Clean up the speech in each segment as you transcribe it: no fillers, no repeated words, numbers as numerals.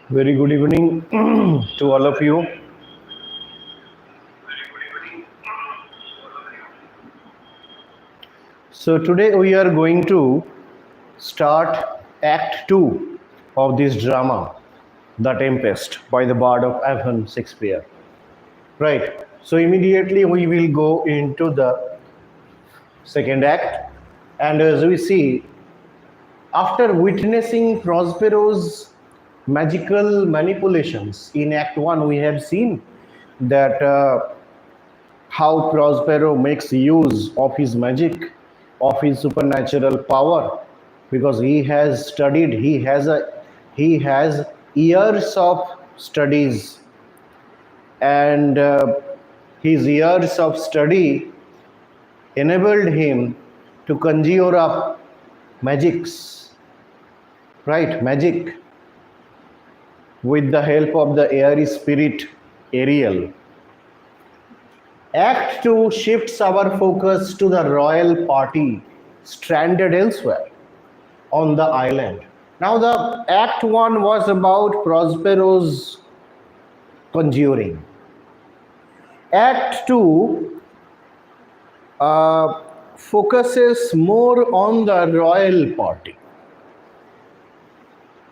Very good evening to all of you. So today we are going to start Act 2 of this drama, The Tempest, by the Bard of Avon, Shakespeare. Right. So immediately we will go into the second act, and as we see, after witnessing Prospero's magical manipulations in Act 1, we have seen that how Prospero makes use of his magic, of his supernatural power, because he has studied, he has years of studies, and his years of study enabled him to conjure up magics, right? Magic with the help of the airy spirit Ariel. Act 2 shifts our focus to the royal party stranded elsewhere on the island. Now, the Act 1 was about Prospero's conjuring. Act 2 focuses more on the royal party.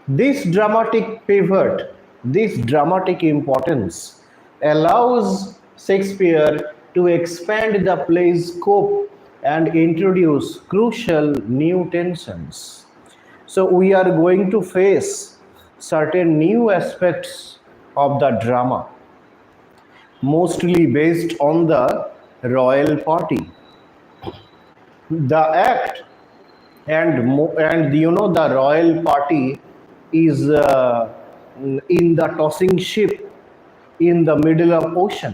This dramatic pivot, this dramatic importance allows Shakespeare to expand the play's scope and introduce crucial new tensions. So we are going to face certain new aspects of the drama, mostly based on the royal party. The act and the royal party is in the tossing ship in the middle of ocean.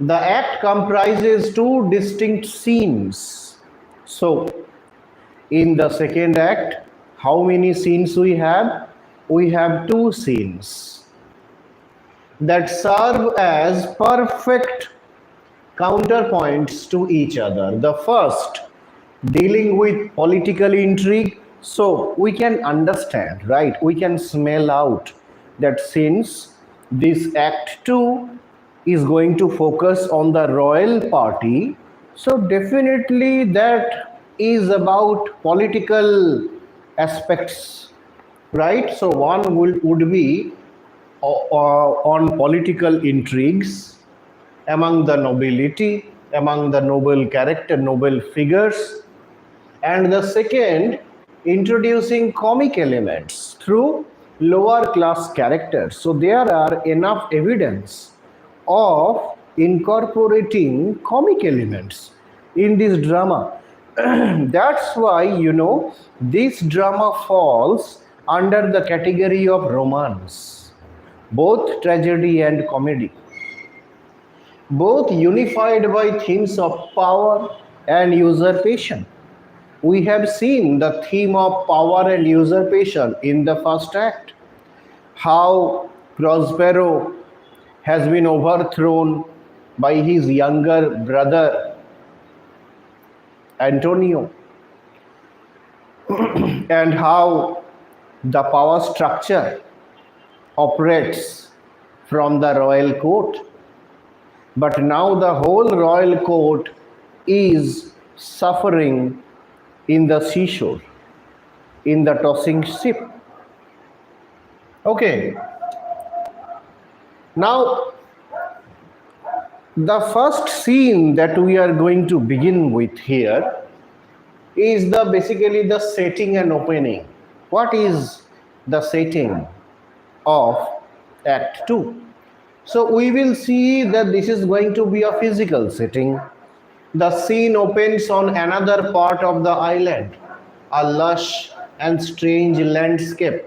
The act comprises two distinct scenes. So, in the second act, how many scenes we have? We have two scenes that serve as perfect counterpoints to each other. The first, dealing with political intrigue. So, we can understand, right? We can smell out that since this Act 2 is going to focus on the royal party, so definitely that is about political aspects, right? So one would be on political intrigues among the nobility, among the noble character, noble figures, and the second, introducing comic elements through lower class characters. So there are enough evidence of incorporating comic elements in this drama. That's why, this drama falls under the category of romance, both tragedy and comedy, both unified by themes of power and usurpation. We have seen the theme of power and usurpation in the first act, how Prospero has been overthrown by his younger brother Antonio, and how the power structure operates from the royal court. But now the whole royal court is suffering in the seashore, in the tossing ship. Okay. Now, the first scene that we are going to begin with here is basically the setting and opening. What is the setting of Act 2? So we will see that this is going to be a physical setting. The scene opens on another part of the island, a lush and strange landscape,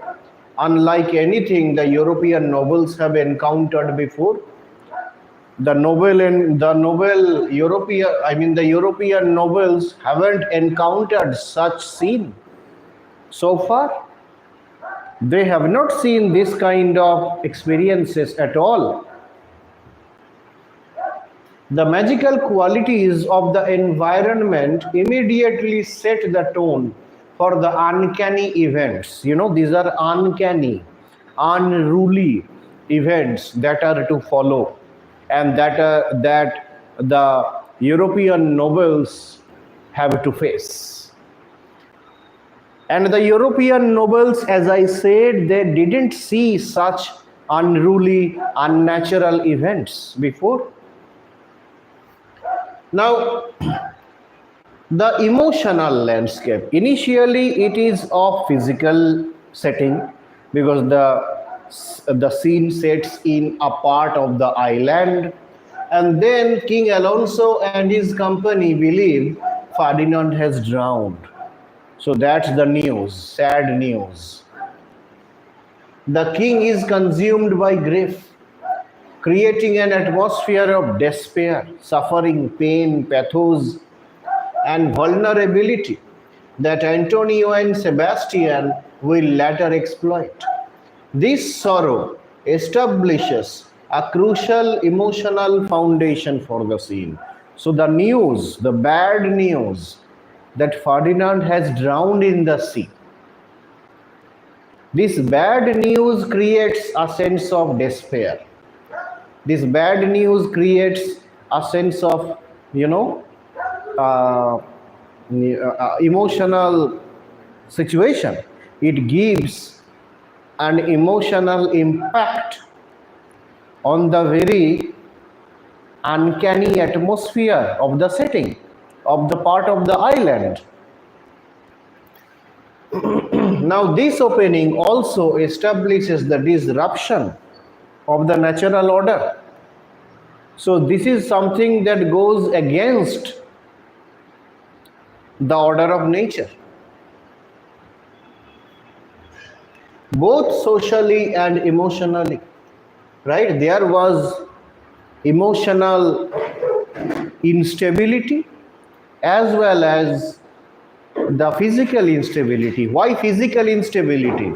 unlike anything the European nobles have encountered before. The European nobles haven't encountered such scene so far. They have not seen this kind of experiences at all. The magical qualities of the environment immediately set the tone for the uncanny events. These are uncanny. unruly events that are to follow, and that the European nobles have to face. And the European nobles, as I said, they didn't see such unruly, unnatural events before. Now, the emotional landscape. Initially, it is of physical setting because the scene sets in a part of the island, and then King Alonso and his company believe Ferdinand has drowned. So that's the news, sad news. The king is consumed by grief, creating an atmosphere of despair, suffering, pain, pathos, and vulnerability that Antonio and Sebastian will later exploit. This sorrow establishes a crucial emotional foundation for the scene. So the news, the bad news that Ferdinand has drowned in the sea, this bad news creates a sense of despair. This bad news creates a sense of, emotional situation. It gives an emotional impact on the very uncanny atmosphere of the setting, of the part of the island. Now, this opening also establishes the disruption of the natural order. So, this is something that goes against the order of nature, both socially and emotionally, right? There was emotional instability as well as the physical instability. Why physical instability?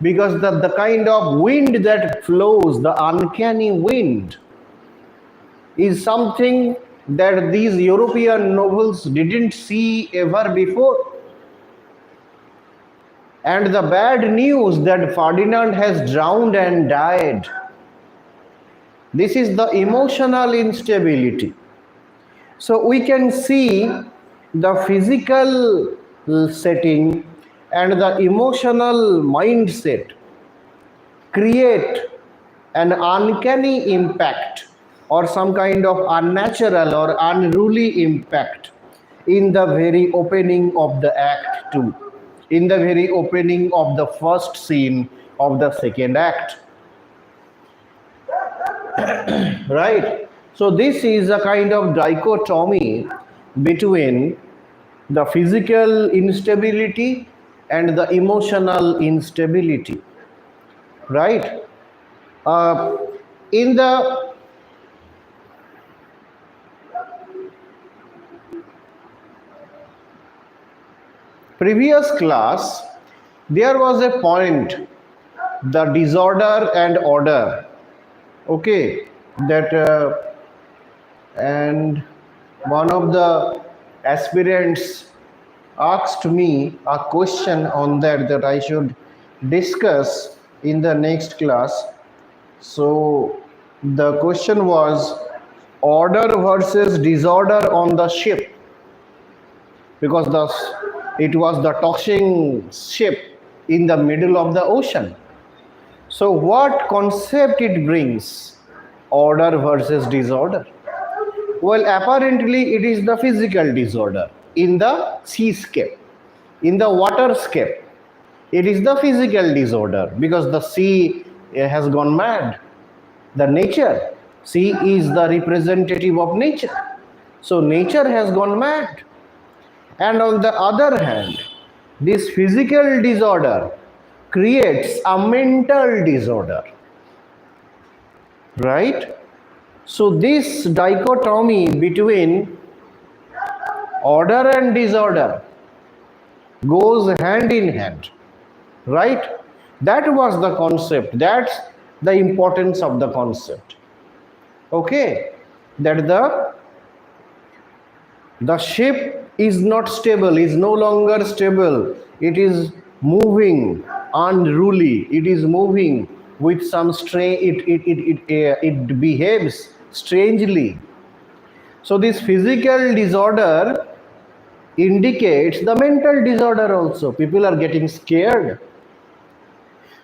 Because the kind of wind that flows, the uncanny wind, is something that these European nobles didn't see ever before. And the bad news that Ferdinand has drowned and died, this is the emotional instability. So we can see the physical setting and the emotional mindset create an uncanny impact or some kind of unnatural or unruly impact in the very opening of the act 2, in the very opening of the first scene of the second act. Right? So this is a kind of dichotomy between the physical instability and the emotional instability. Right? In the previous class, there was a point, the disorder and order. Okay, that and one of the aspirants asked me a question on that I should discuss in the next class. So the question was order versus disorder on the ship, because it was the tossing ship in the middle of the ocean. So what concept it brings, order versus disorder? Well, apparently it is the physical disorder in the seascape, in the waterscape. It is the physical disorder because the sea has gone mad. The nature, sea is the representative of nature. So nature has gone mad. And on the other hand, this physical disorder creates a mental disorder, right? So this dichotomy between order and disorder goes hand in hand, right? That was the concept. That's the importance of the concept. Okay, that the ship is not stable, is no longer stable. It is moving unruly, it is moving with some it behaves strangely. So this physical disorder indicates the mental disorder also. People are getting scared.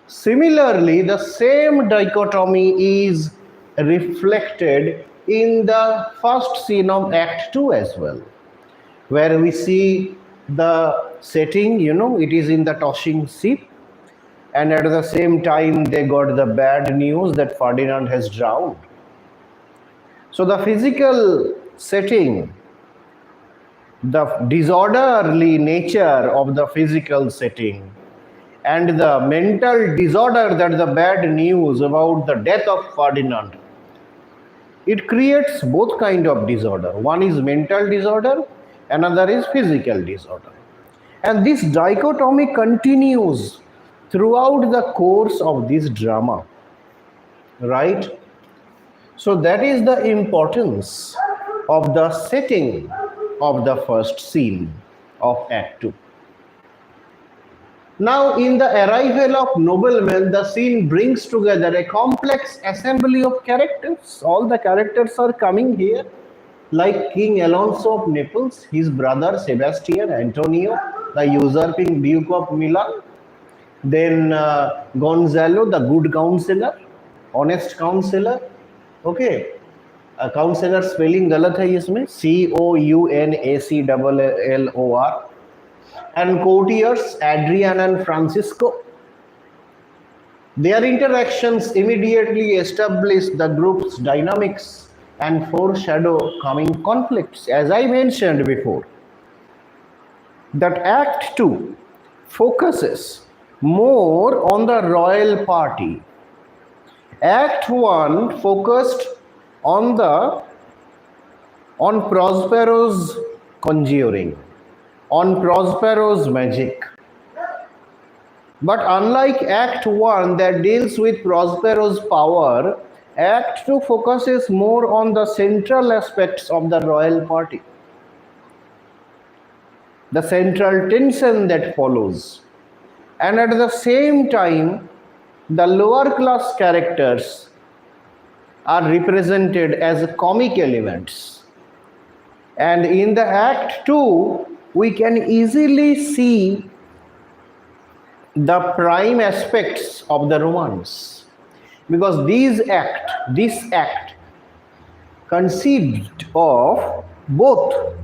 Similarly, the same dichotomy is reflected in the first scene of Act 2 as well, where we see the setting, it is in the tossing ship, and at the same time they got the bad news that Ferdinand has drowned. So the physical setting, the disorderly nature of the physical setting, and the mental disorder, that the bad news about the death of Ferdinand, it creates both kind of disorder. One is mental disorder, another is physical disorder. And this dichotomy continues throughout the course of this drama, right? So that is the importance of the setting of the first scene of Act 2. Now, in the arrival of noblemen, the scene brings together a complex assembly of characters. All the characters are coming here, like King Alonso of Naples, his brother Sebastian, Antonio, the usurping Duke of Milan, then Gonzalo, the good counselor, honest counselor. Okay, counselor spelling गलत है इसमें, COUNACLLOR, and courtiers Adrian and Francisco. Their interactions immediately establish the group's dynamics and foreshadow coming conflicts. As I mentioned before, that Act 2 focuses more on the royal party. Act 1 focused on Prospero's conjuring, on Prospero's magic. But unlike Act 1 that deals with Prospero's power, Act 2 focuses more on the central aspects of the royal party, the central tension that follows. And at the same time, the lower class characters are represented as comic elements. And in the Act 2, we can easily see the prime aspects of the romance, because this act conceived of both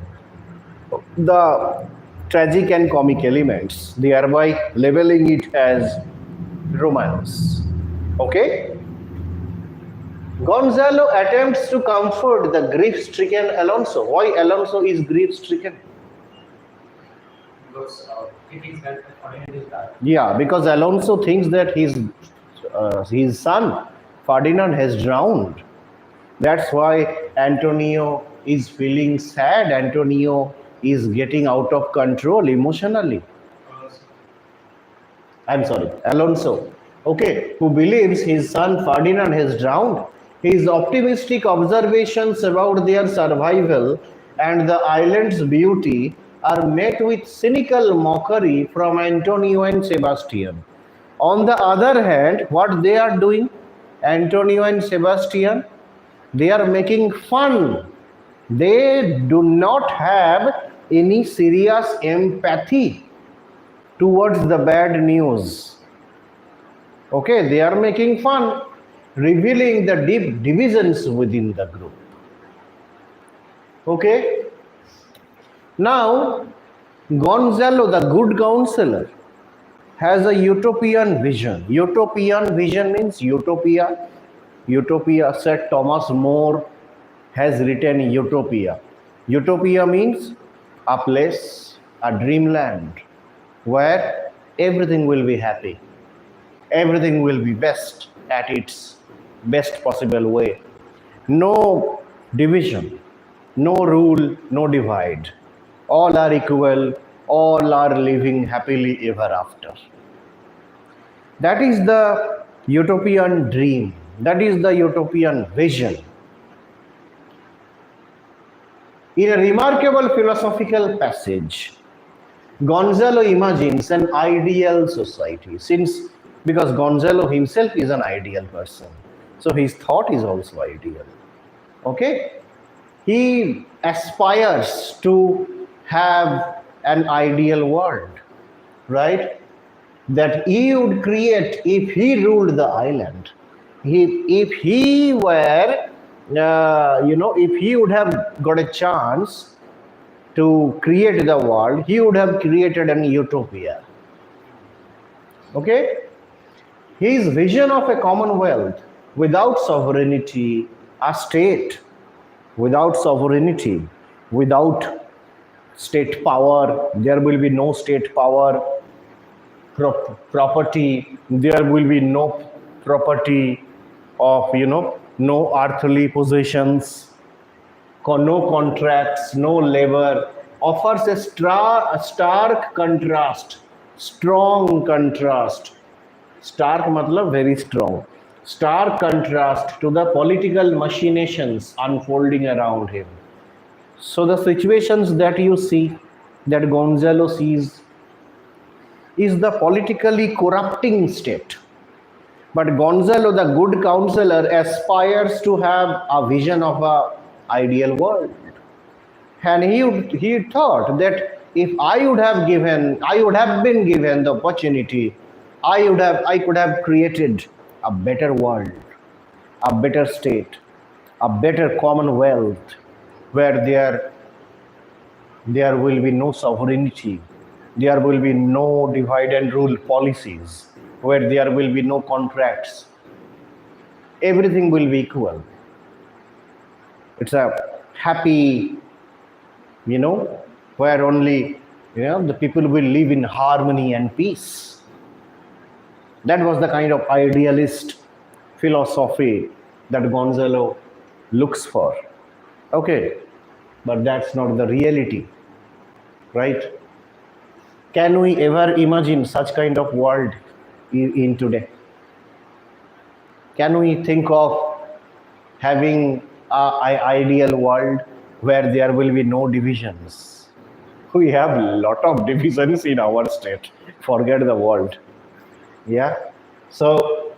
the tragic and comic elements, thereby labeling it as romance. Okay? Gonzalo attempts to comfort the grief-stricken Alonso. Why Alonso is grief-stricken? Because he thinks that Ferdinand is dead. Yeah, because Alonso thinks that his son Ferdinand has drowned. That's why Antonio is feeling sad. Antonio is getting out of control emotionally. Alonso. Okay, who believes his son Ferdinand has drowned. His optimistic observations about their survival and the island's beauty are met with cynical mockery from Antonio and Sebastian. On the other hand, what they are doing, Antonio and Sebastian, they are making fun. They do not have any serious empathy towards the bad news. Okay, they are making fun, revealing the deep divisions within the group. Okay. Now, Gonzalo, the good counselor, has a utopian vision. Utopian vision means utopia. Utopia, said Thomas More, has written utopia. Utopia means a place, a dreamland, where everything will be happy. Everything will be best at its best possible way. No division, no rule, no divide. All are equal, all are living happily ever after. That is the utopian dream. That is the utopian vision. In a remarkable philosophical passage, Gonzalo imagines an ideal society because Gonzalo himself is an ideal person. So his thought is also ideal. Okay? He aspires to have an ideal world, right? That he would create if he ruled the island. If he were, if he would have got a chance to create the world, he would have created an utopia. Okay? His vision of a commonwealth without sovereignty, a state without sovereignty, without state power, there will be no state power, property, there will be no property of, no earthly possessions, no contracts, no labor, offers a stark contrast, strong contrast. Stark matlab very strong. Stark contrast to the political machinations unfolding around him. So the situations that you see, that Gonzalo sees, is the politically corrupting state. But Gonzalo, the good counselor, aspires to have a vision of an ideal world. And he thought that if I would have been given the opportunity, I could have created a better world, a better state, a better commonwealth where there will be no sovereignty, there will be no divide and rule policies, where there will be no contracts. Everything will be equal. It's a happy, where only, the people will live in harmony and peace. That was the kind of idealist philosophy that Gonzalo looks for. Okay, but that's not the reality, right? Can we ever imagine such kind of world in today? Can we think of having an ideal world where there will be no divisions? We have a lot of divisions in our state. Forget the world. Yeah. So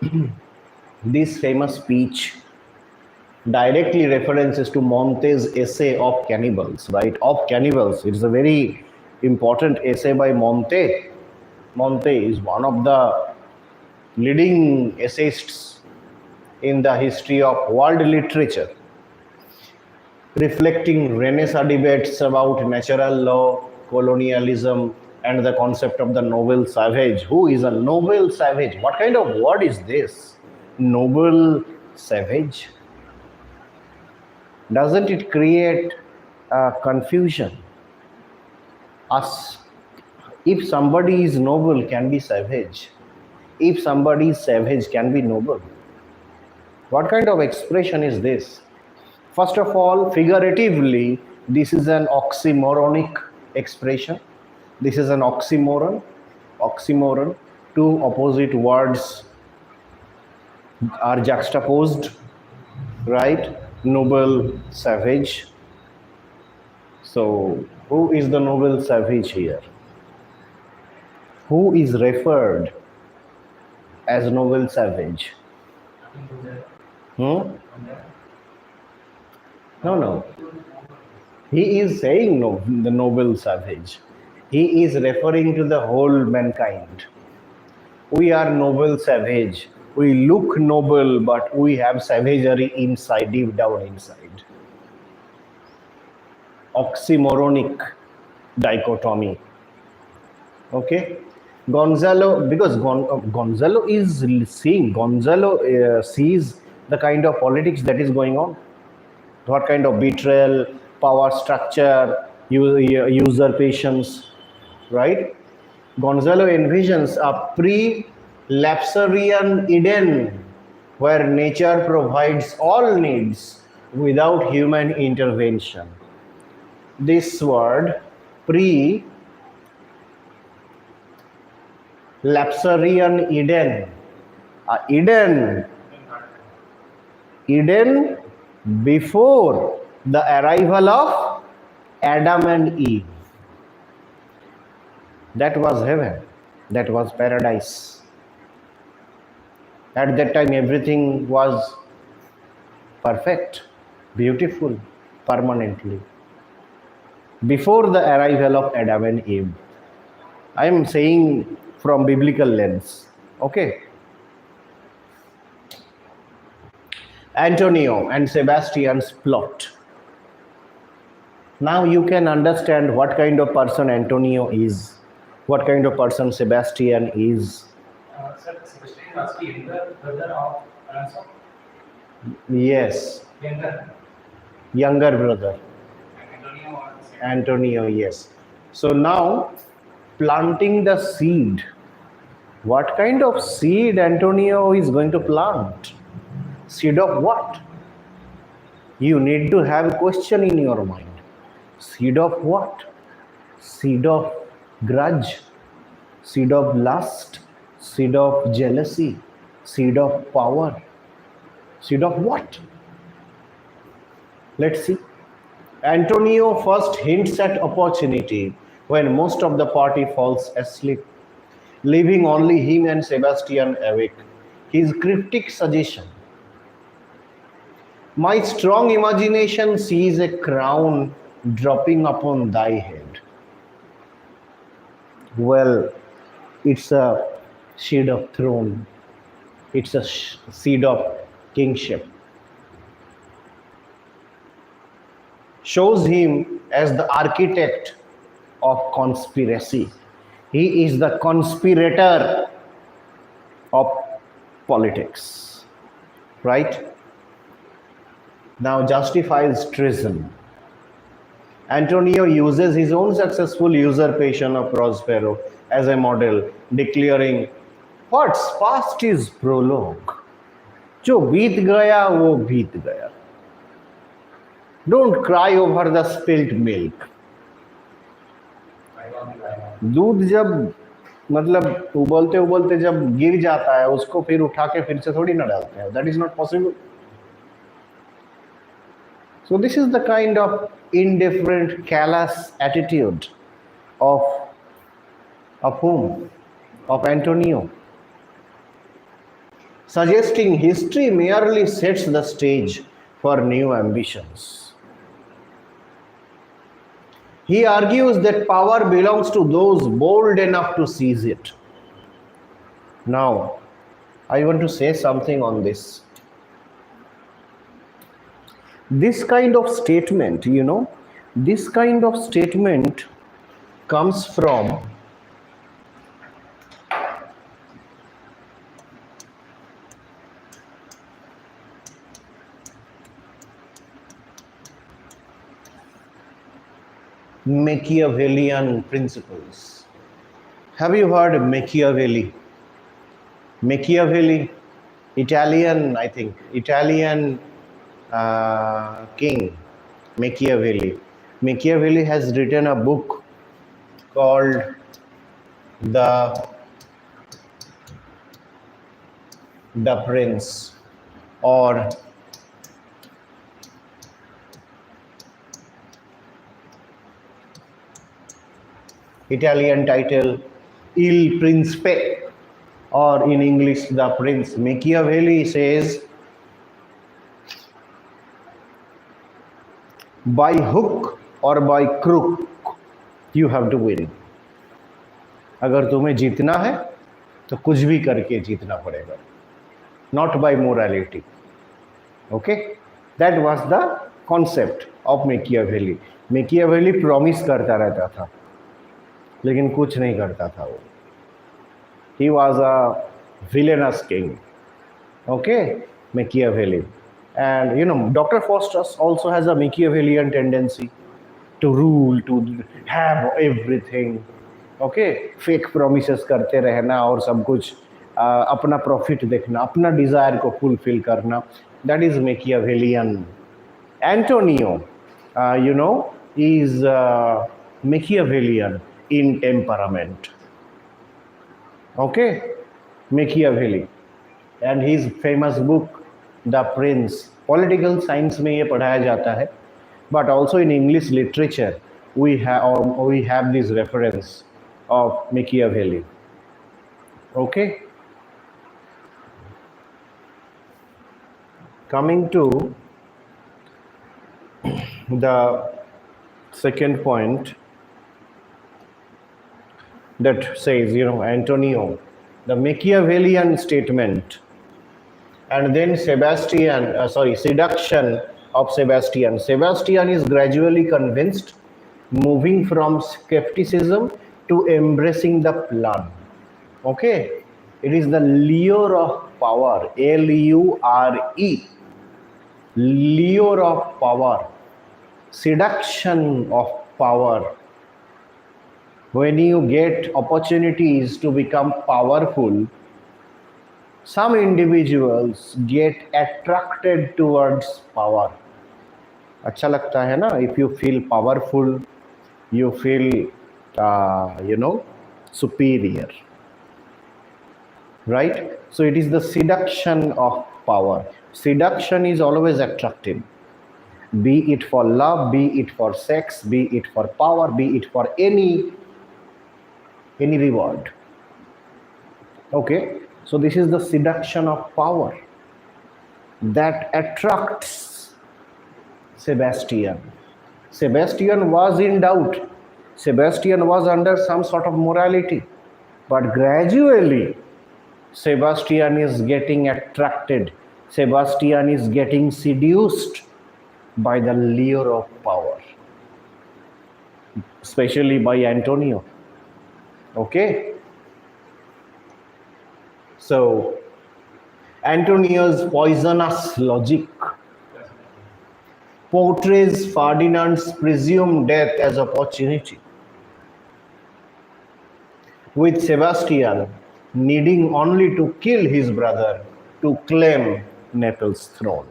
this famous speech directly references to Monte's essay of cannibals, right? Of cannibals. It's a very important essay by Monte. Monte is one of the leading essayists in the history of world literature, reflecting Renaissance debates about natural law, colonialism, and the concept of the noble savage. Who is a noble savage? What kind of word is this? Noble savage? Doesn't it create confusion? If somebody is noble, can be savage. If somebody is savage, can be noble. What kind of expression is this? First of all, figuratively, this is an oxymoronic expression. This is an oxymoron. Oxymoron. Two opposite words are juxtaposed, right? Noble, savage. So, who is the noble savage here? Who is referred as noble savage? No. He is saying no, the noble savage. He is referring to the whole mankind. We are noble savage. We look noble, but we have savagery inside, deep down inside. Oxymoronic dichotomy. Okay? Gonzalo, because Gonzalo is seeing, Gonzalo sees the kind of politics that is going on. What kind of betrayal, power structure, usurpations, right? Gonzalo envisions a pre-Lapsarian Eden where nature provides all needs without human intervention. This word, pre-Lapsarian Eden, Eden before the arrival of Adam and Eve. That was heaven. That was paradise. At that time, everything was perfect, beautiful, permanently. Before the arrival of Adam and Eve. I am saying from biblical lens. Okay. Antonio and Sebastian's plot. Now you can understand what kind of person Antonio is, what kind of person Sebastian is. Sir, Sebastian was the younger brother of Alonso. Yes, Younger. younger brother. Antonio was the second. Antonio, yes. So now planting the seed. What kind of seed Antonio is going to plant? Seed of what? You need to have a question in your mind. Seed of what? Seed of grudge, seed of lust, seed of jealousy, seed of power, seed of what? Let's see. Antonio first hints at opportunity when most of the party falls asleep, leaving only him and Sebastian awake. His cryptic suggestion: my strong imagination sees a crown dropping upon thy head. Well, it's a seed of throne. It's a seed of kingship. Shows him as the architect of conspiracy. He is the conspirator of politics. Right? Now justifies treason. Antonio uses his own successful usurpation of Prospero as a model, declaring, what's past is prologue. जो बीत गया वो बीत गया. Don't cry over the spilt milk. दूध जब मतलब उबलते उबलते जब गिर जाता है उसको फिर उठा के फिर से थोड़ी ना डालते हैं. That is not possible. So this is the kind of indifferent, callous attitude of whom? Of Antonio. Suggesting history merely sets the stage for new ambitions. He argues that power belongs to those bold enough to seize it. Now, I want to say something on this. This kind of statement, this kind of statement comes from Machiavellian principles. Have you heard of Machiavelli? Machiavelli, Italian, I think, Italian king, Machiavelli. Machiavelli has written a book called The Prince, or Italian title Il Principe, or in English The Prince. Machiavelli says, by hook or by crook you have to win. अगर तुम्हें जीतना है तो कुछ भी करके जीतना पड़ेगा. Not by morality. Okay, that was the concept of Machiavelli. Machiavelli promise करता रहता था लेकिन कुछ नहीं करता था वो. He was a villainous king. Okay, Machiavelli. And Dr. Faustus also has a Machiavellian tendency to rule, to have everything. Okay, fake promises करते रहना और सब कुछ अपना प्रॉफिट देखना, अपना डिजायर को फुलफिल करना. That is Machiavellian. Antonio, is Machiavellian in temperament. Okay, Machiavelli, and his famous book The Prince. Political science में ये पढ़ाया जाता है, but also in English literature we have this reference. of Machiavelli. Okay, coming to the second point that says, Antonio, the Machiavellian statement, and then seduction of Sebastian. Sebastian is gradually convinced, moving from skepticism to embracing the plan. Okay, it is the lure of power, Lure, lure of power, seduction of power. When you get opportunities to become powerful, some individuals get attracted towards power. अच्छा लगता है ना? If you feel powerful, you feel superior, right? So it is the seduction of power. Seduction is always attractive, be it for love, be it for sex, be it for power, be it for any reward. Okay, so this is the seduction of power that attracts Sebastian. Sebastian was in doubt. Sebastian was under some sort of morality, but gradually Sebastian is getting attracted. Sebastian is getting seduced by the lure of power, especially by Antonio. Okay, so Antonio's poisonous logic portrays Ferdinand's presumed death as opportunity, with Sebastian needing only to kill his brother to claim Naples' throne.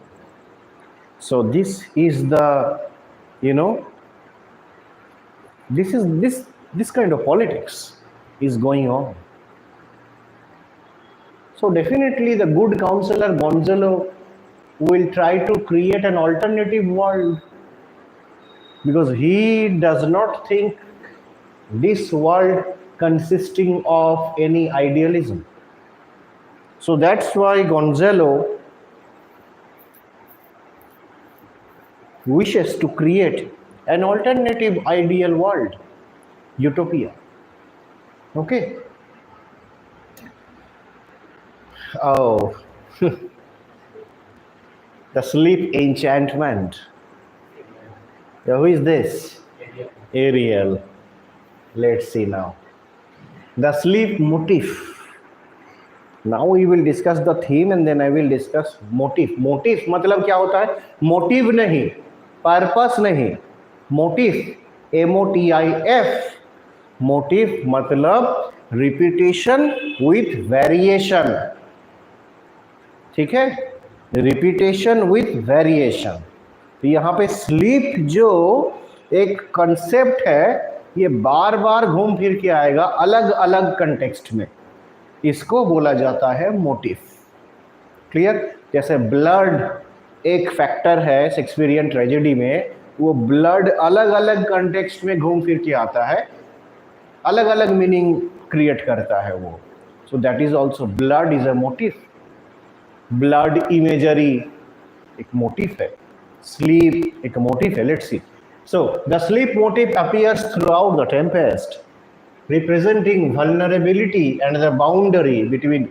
So this is the, this kind of politics is going on. So definitely the good counselor Gonzalo will try to create an alternative world, because he does not think this world consisting of any idealism. So that's why Gonzalo wishes to create an alternative ideal world, utopia. Okay. Oh, the sleep enchantment. Who is this? Ariel. Let's see now. The sleep motif. Now we will discuss the theme and then I will discuss motif. Motif मतलब क्या होता है? Motive नहीं, purpose नहीं, motif, MOTIF. Motif मतलब repetition with variation. ठीक है, repetition with variation. तो यहाँ पे स्लीप जो एक कंसेप्ट है, ये बार बार घूम फिर के आएगा अलग अलग कंटेक्स्ट में. इसको बोला जाता है मोटिव. क्लियर? जैसे ब्लड एक फैक्टर है शेक्सपियरियन ट्रेजेडी में, वो ब्लड अलग अलग कंटेक्स्ट में घूम फिर के आता है, अलग अलग मीनिंग क्रिएट करता है वो. So that is also blood is a motive. Blood imagery एक मोटिव है, स्लीप एक मोटिव है. Let's see. So the sleep motive appears through out the Tempest, representing vulnerability and the boundary between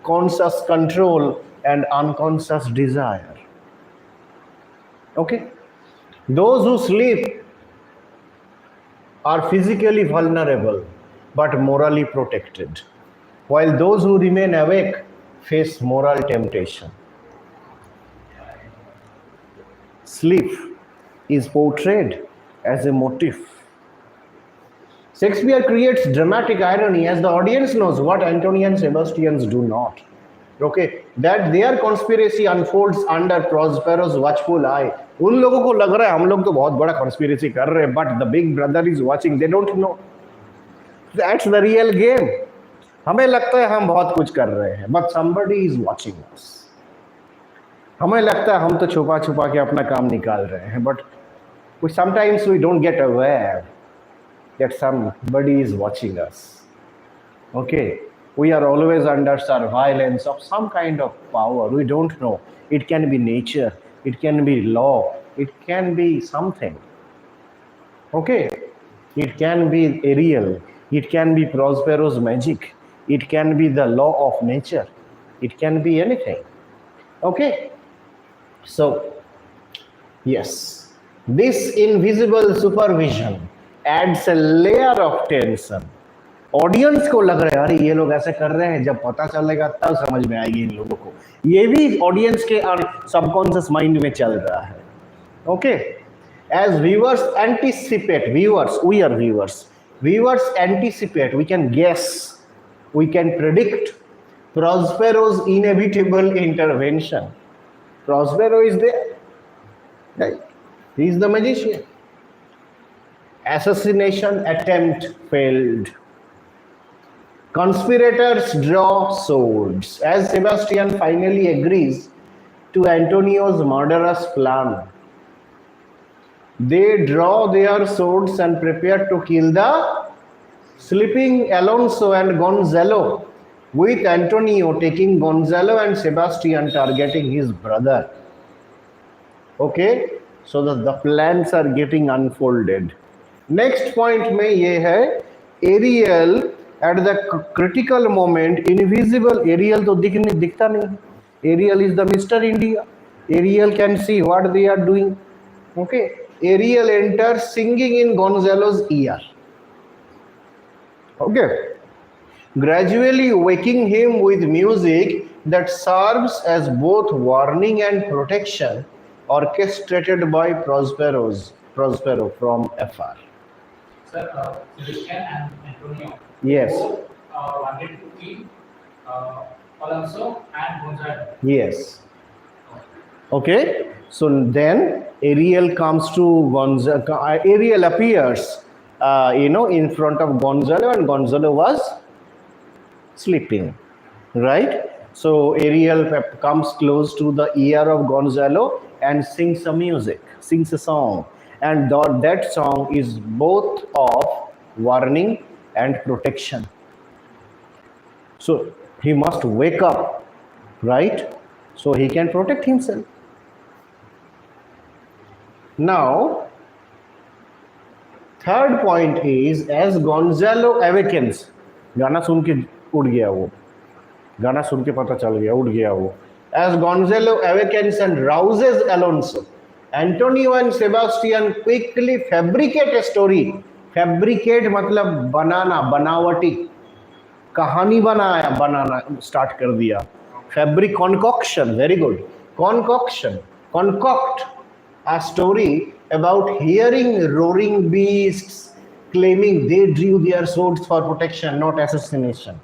conscious control and unconscious desire. Okay, those who sleep are physically vulnerable but morally protected, while those who remain awake face moral temptation. Sleep is portrayed as a motif. Shakespeare creates dramatic irony as the audience knows what Antony and Sebastian do not. Okay, that their conspiracy unfolds under Prospero's watchful eye. उन लोगों को लग रहा है हम लोग तो बहुत बड़ा conspiracy कर रहे हैं, but the big brother is watching. They don't know. That's the real game. हमें लगता है हम बहुत कुछ कर रहे हैं, but somebody is watching us. हमें लगता है हम तो छुपा छुपा के अपना काम निकाल रहे हैं, but sometimes we don't get aware that somebody is watching us. Okay, we are always under surveillance of some kind of power. We don't know. It can be nature, it can be law, it can be something. Okay, it can be Ariel, it can be Prospero's magic, it can be the law of nature, it can be anything. Okay, so yes, this invisible supervision adds a layer of tension. Audience को लग रहा है अरे ये लोग ऐसे कर रहे हैं, जब पता चलेगा तब समझ में आएगी इन लोगों को. ये भी ऑडियंस के सबकॉन्शियस माइंड में चल रहा है. Okay, as viewers anticipate, we are viewers anticipate, we can guess, we can predict Prospero's inevitable intervention. Prospero is there, right? He is the magician. Assassination attempt failed. Conspirators draw swords as Sebastian finally agrees to Antonio's murderous plan. They draw their swords and prepare to kill the sleeping Alonso and Gonzalo, with Antonio taking Gonzalo and Sebastian targeting his brother. Okay, so the plans are getting unfolded. Next point में ये है Ariel at the critical moment, invisible Ariel तो दिखता नहीं. Ariel is the Mr. India. Ariel can see what they are doing. Okay, Ariel enters singing in Gonzalo's ear. Okay, gradually waking him with music that serves as both warning and protection, orchestrated by Prospero from afar. Sir, Sebastian and Antonio. Yes. Both wanted to kill Alonso and Gonzalo. Yes. Okay. So then Ariel comes to Gonzalo. Ariel appears, in front of Gonzalo, and Gonzalo was sleeping, right? So Ariel comes close to the ear of Gonzalo and sings a song, and that song is both of warning and protection. So he must wake up, right? So he can protect himself. Now, third point is, as Gonzalo awakens, गाना सुन के उड़ गया वो, गाना सुन के पता चल गया, उड़ गया वो. As Gonzalo awakens and rouses Alonso, Antonio and Sebastian quickly fabricate a story. Fabricate मतलब बनाना, बनावटी, कहानी बनाना start कर दिया. Concoction, very good. Concoct a story about hearing roaring beasts claiming they drew their swords for protection, not assassination.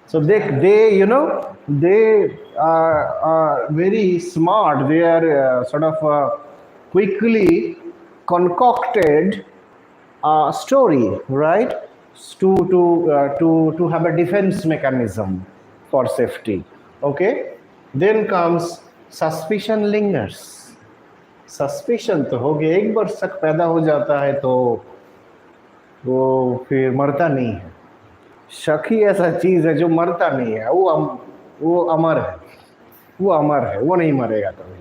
So they are very smart. They are sort of quickly concocted a story, right? To have a defense mechanism for safety. Okay. Then comes suspicion lingers. Suspicion तो हो गया, एक बार शक पैदा हो जाता है तो वो फिर मरता नहीं है. शक ही ऐसा चीज है जो मरता नहीं है. वो अमर है, वो नहीं मरेगा कभी,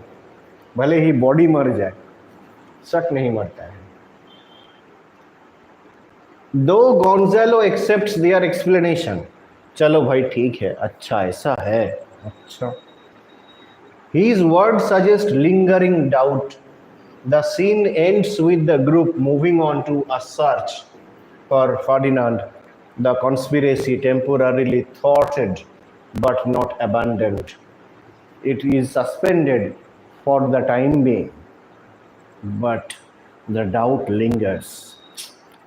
भले ही बॉडी मर जाए, शक नहीं मरता है. Though Gonzalo accepts their explanation, चलो भाई ठीक है, अच्छा ऐसा है, अच्छा. His words suggest lingering doubt. The scene ends with the group moving on to a search for Ferdinand. The conspiracy temporarily thwarted but not abandoned. It is suspended for the time being, but the doubt lingers.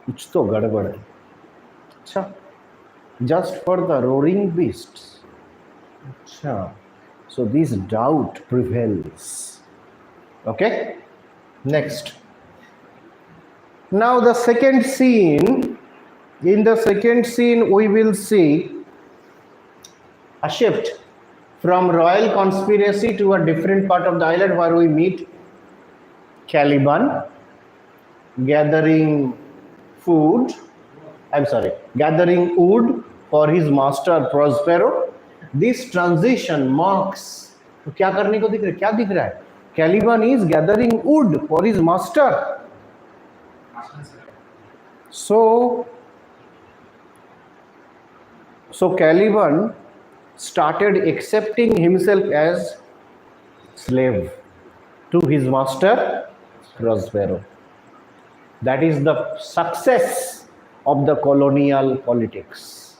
कुछ तो गड़बड़ है. अच्छा, just for the roaring beasts. अच्छा. So this doubt prevails. Okay. Next. Now the second scene. In the second scene, we will see a shift from royal conspiracy to a different part of the island where we meet Caliban gathering food, gathering wood for his master Prospero. This transition marks, तो क्या करने को दिख रहा है, क्या दिख रहा है? Caliban is gathering wood for his master. So Caliban started accepting himself as slave to his master Prospero. That is the success of the colonial politics.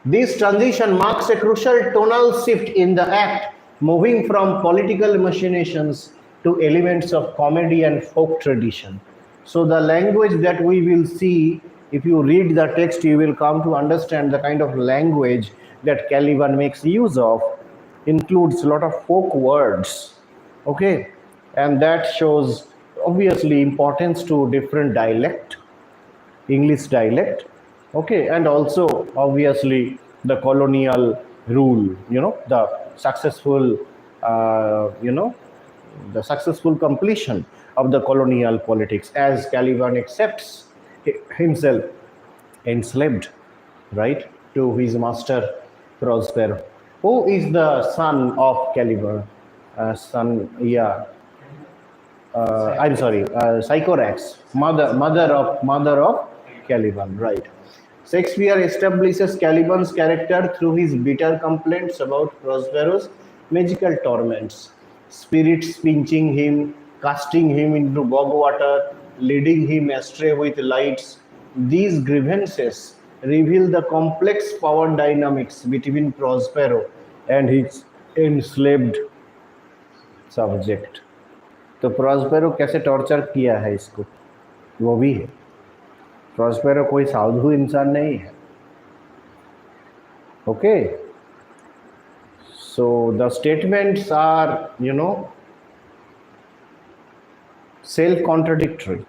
This transition marks a crucial tonal shift in the act, moving from political machinations to elements of comedy and folk tradition. So the language that we will see, if you read the text, you will come to understand the kind of language that Caliban makes use of includes a lot of folk words, okay, and that shows obviously importance to different dialect, English dialect, okay, and also obviously the colonial rule, the successful the successful completion of the colonial politics as Caliban accepts himself enslaved, right, to his master Prospero. Who is the son of Caliban? Sycorax, mother of Caliban, right? Shakespeare establishes Caliban's character through his bitter complaints about Prospero's magical torments, spirits pinching him, casting him into bog water, leading him astray with lights. These grievances reveal the complex power dynamics between Prospero and his enslaved subject. तो Prospero कैसे torture किया है इसको, वो भी है. Prospero कोई साधु इंसान नहीं है. Okay, so the statements are self contradictory.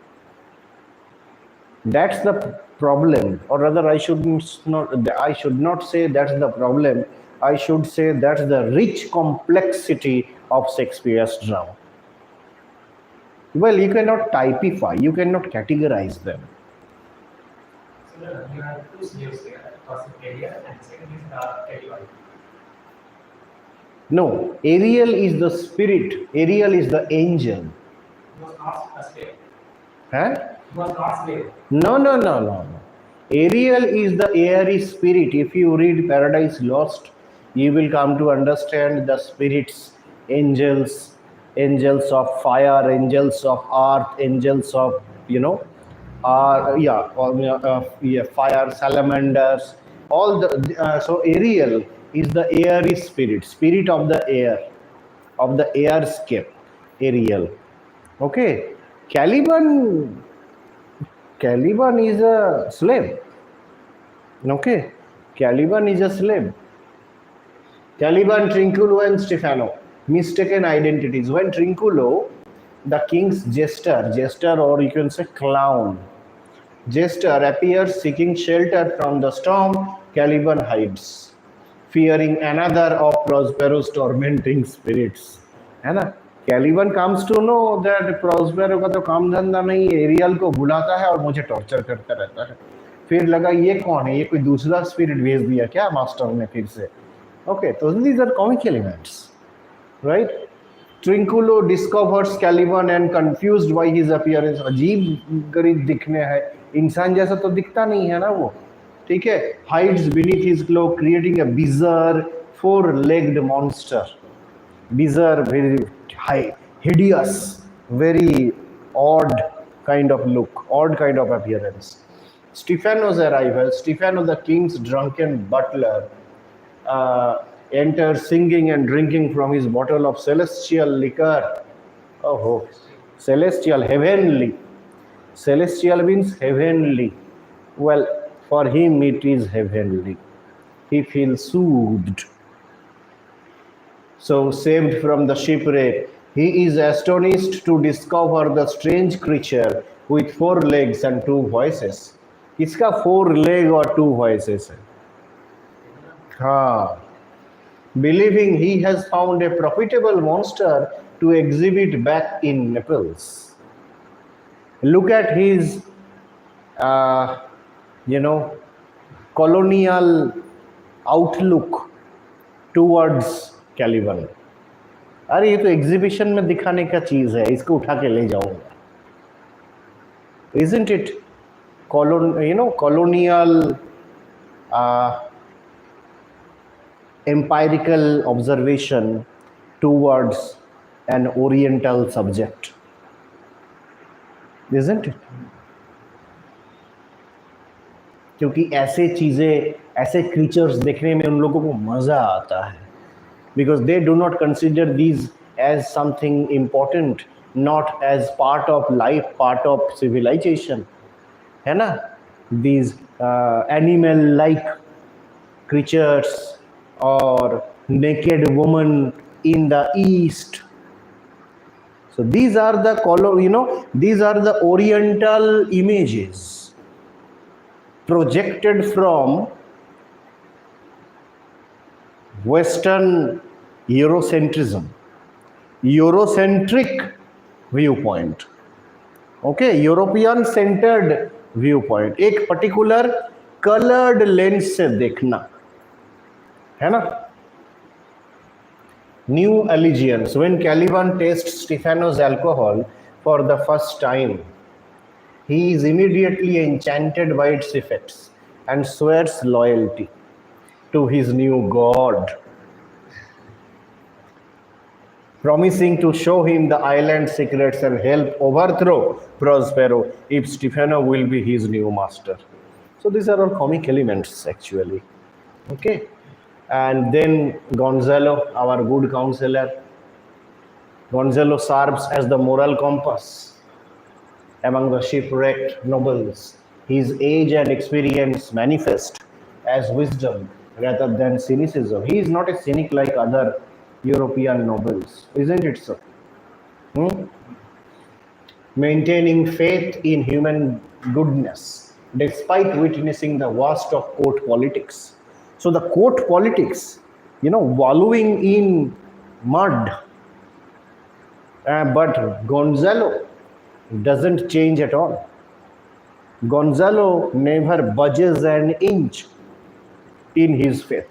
That's the problem, or rather I should not say that's the problem. I should say that's the rich complexity of Shakespeare's drama. Well, you cannot typify, you cannot categorize them. So you have two slaves here. First is Ariel and second is Caliban. No, Ariel is the spirit. Ariel is the angel. He was not a slave. Huh? He was not slave. No. Ariel is the airy spirit. If you read Paradise Lost, you will come to understand the spirits, angels of fire, angels of earth, angels of fire, salamanders, all the so Ariel is the airy spirit of the air, of the airscape, Ariel. Okay, Caliban is a slave. Okay, Caliban is a slave. Caliban, Trinculo, and Stephano, mistaken identities. When Trinculo, the king's jester, or you can say clown, jester appears seeking shelter from the storm, Caliban hides, fearing another of Prospero's tormenting spirits. है ना? Caliban comes to know that Prospero का तो काम धंधा नहीं, aerial को बुलाता है और मुझे टॉर्चर करता रहता है. फिर लगा ये कौन है, ये कोई दूसरा स्पिरिट भेज दिया क्या मास्टर ने फिर से. Okay, so these are comic elements, right? Trinculo discovers Caliban and confused by his appearance. अजीब गरीब दिखने है, इंसान जैसा तो दिखता नहीं है ना वो, ठीक है. Hides beneath his cloak, creating a bizarre four-legged monster. Bizarre, very high, hideous, very odd kind of look, odd kind of appearance. Stephano's arrival. Stephano, the king's drunken butler, enters singing and drinking from his bottle of celestial liquor. Oh, celestial, heavenly. Celestial means heavenly. Well, for him it is heavenly. He feels soothed. So, saved from the shipwreck, he is astonished to discover the strange creature with 4 legs and 2 voices. इसका 4 leg और 2 voices है. हाँ. Believing he has found a profitable monster to exhibit back in Naples. Look at his, uh, you know, colonial outlook towards Caliban. अरे ये तो exhibition में दिखाने का चीज है, इसको उठा के ले जाऊंगा. Isn't it colonial empirical observation towards an oriental subject? Isn't it? क्योंकि ऐसे चीजें, ऐसे क्रीचर्स देखने में उन लोगों को मजा आता है, because they do not consider these as something important, not as part of life, part of civilization, है ना? These animal like creatures or naked woman in the east. So these are the these are the oriental images projected from Western Eurocentrism, Eurocentric viewpoint. Okay, European centered viewpoint. एक particular colored lens से देखना, है ना? New allegiance. When Caliban tastes Stephanos' alcohol for the first time, he is immediately enchanted by its effects and swears loyalty to his new god, promising to show him the island secrets and help overthrow Prospero if Stefano will be his new master. So these are all comic elements actually. Okay. And then Gonzalo, our good counselor, Gonzalo serves as the moral compass among the shipwrecked nobles. His age and experience manifest as wisdom rather than cynicism. He is not a cynic like other European nobles, isn't it so? Maintaining faith in human goodness despite witnessing the worst of court politics. So the court politics, wallowing in mud. But Gonzalo doesn't change at all. Gonzalo never budges an inch in his faith.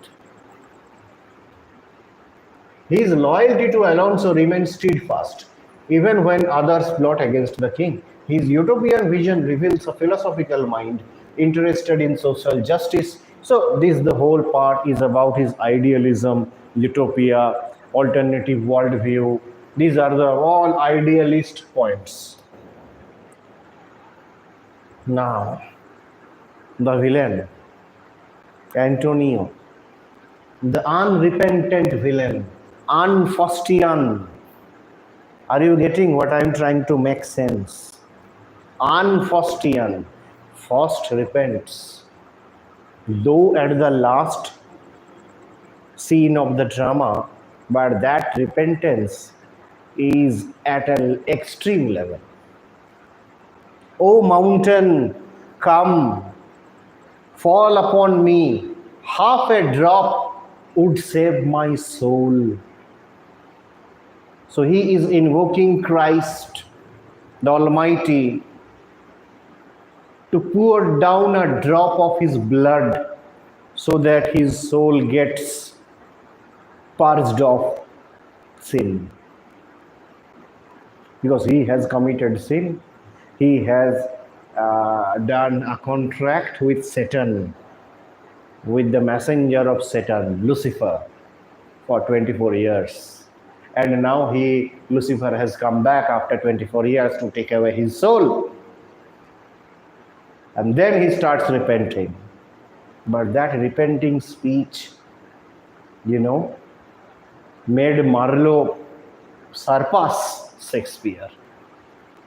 His loyalty to Alonso remains steadfast, even when others plot against the king. His utopian vision reveals a philosophical mind interested in social justice. So the whole part is about his idealism, utopia, alternative worldview. These are all idealist points. Now, the villain, Antonio, the unrepentant villain, Unfaustian. Are you getting what I'm trying to make sense? Unfaustian. Faust repents. Though at the last scene of the drama, but that repentance is at an extreme level. O mountain, come, fall upon me. Half a drop would save my soul. So he is invoking Christ, the Almighty, to pour down a drop of his blood so that his soul gets purged of sin. Because he has committed sin. He has done a contract with Satan, with the messenger of Satan, Lucifer, for 24 years. And now Lucifer has come back after 24 years to take away his soul. And then he starts repenting. But that repenting speech, made Marlowe surpass Shakespeare.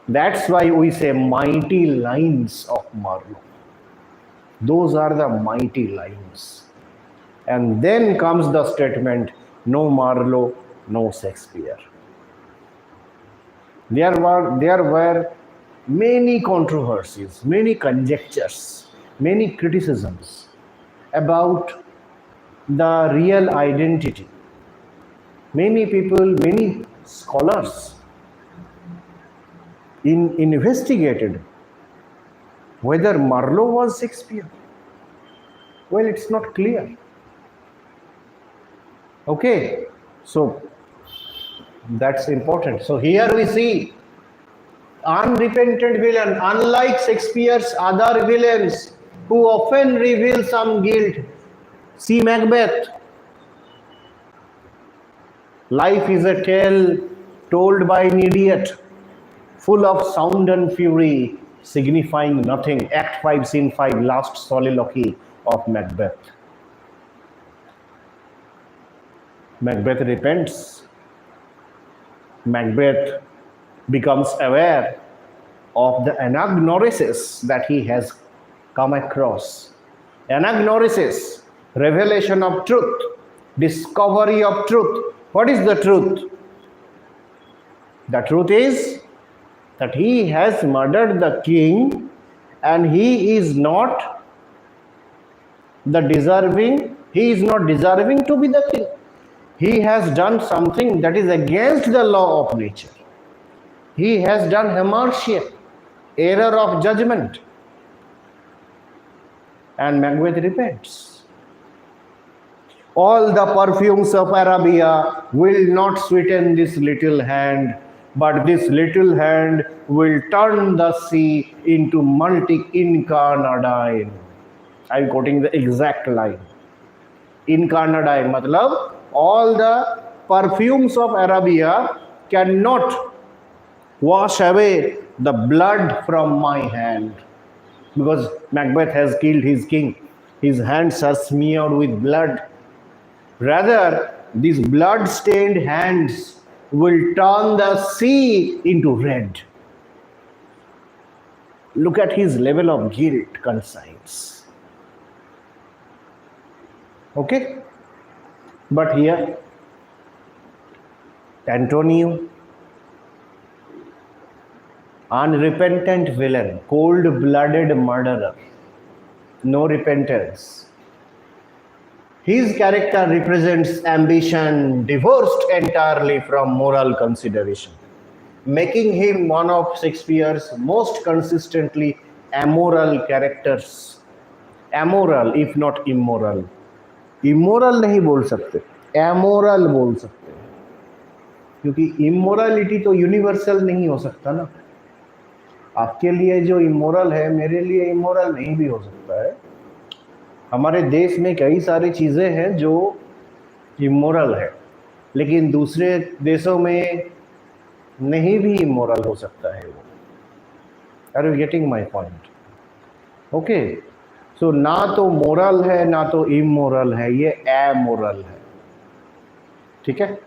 That's why we say mighty lines of Marlowe. Those are the mighty lines. And then comes the statement, no Marlowe, no Shakespeare. There were many controversies, many conjectures, many criticisms about the real identity. Many people, many scholars investigated whether Marlowe was Shakespeare. Well, it's not clear. Okay, so that's important. So here we see unrepentant villain, unlike Shakespeare's other villains who often reveal some guilt. See Macbeth. Life is a tale told by an idiot, full of sound and fury, signifying nothing. Act 5, Scene 5, last soliloquy of Macbeth. Macbeth repents. Macbeth becomes aware of the anagnorisis that he has come across. Anagnorisis, revelation of truth, discovery of truth. What is the truth? The truth is that he has murdered the king and he is not deserving to be the king. He has done something that is against the law of nature. He has done hamartia, error of judgment. And Macbeth repents. All the perfumes of Arabia will not sweeten this little hand, but this little hand will turn the sea into incarnadine. I am quoting the exact line. Incarnadine, matlab, all the perfumes of Arabia cannot wash away the blood from my hand, because Macbeth has killed his king. His hands are smeared with blood. Rather, these blood-stained hands will turn the sea into red. Look at his level of guilt, conscience. Okay? But here, Antonio, unrepentant villain, cold-blooded murderer, no repentance. His character represents ambition divorced entirely from moral consideration, making him one of Shakespeare's most consistently amoral characters. Amoral, if not immoral. Immoral नहीं बोल सकते, amoral बोल सकते हैं, क्योंकि immorality तो universal नहीं हो सकता ना. आपके लिए जो immoral है मेरे लिए immoral नहीं भी हो सकता है. हमारे देश में कई सारी चीज़ें हैं जो इमोरल है, लेकिन दूसरे देशों में नहीं भी इमोरल हो सकता है वो. Are you getting my point? Okay, so ना तो मोरल है ना तो इमोरल है, ये एमोरल है. ठीक है?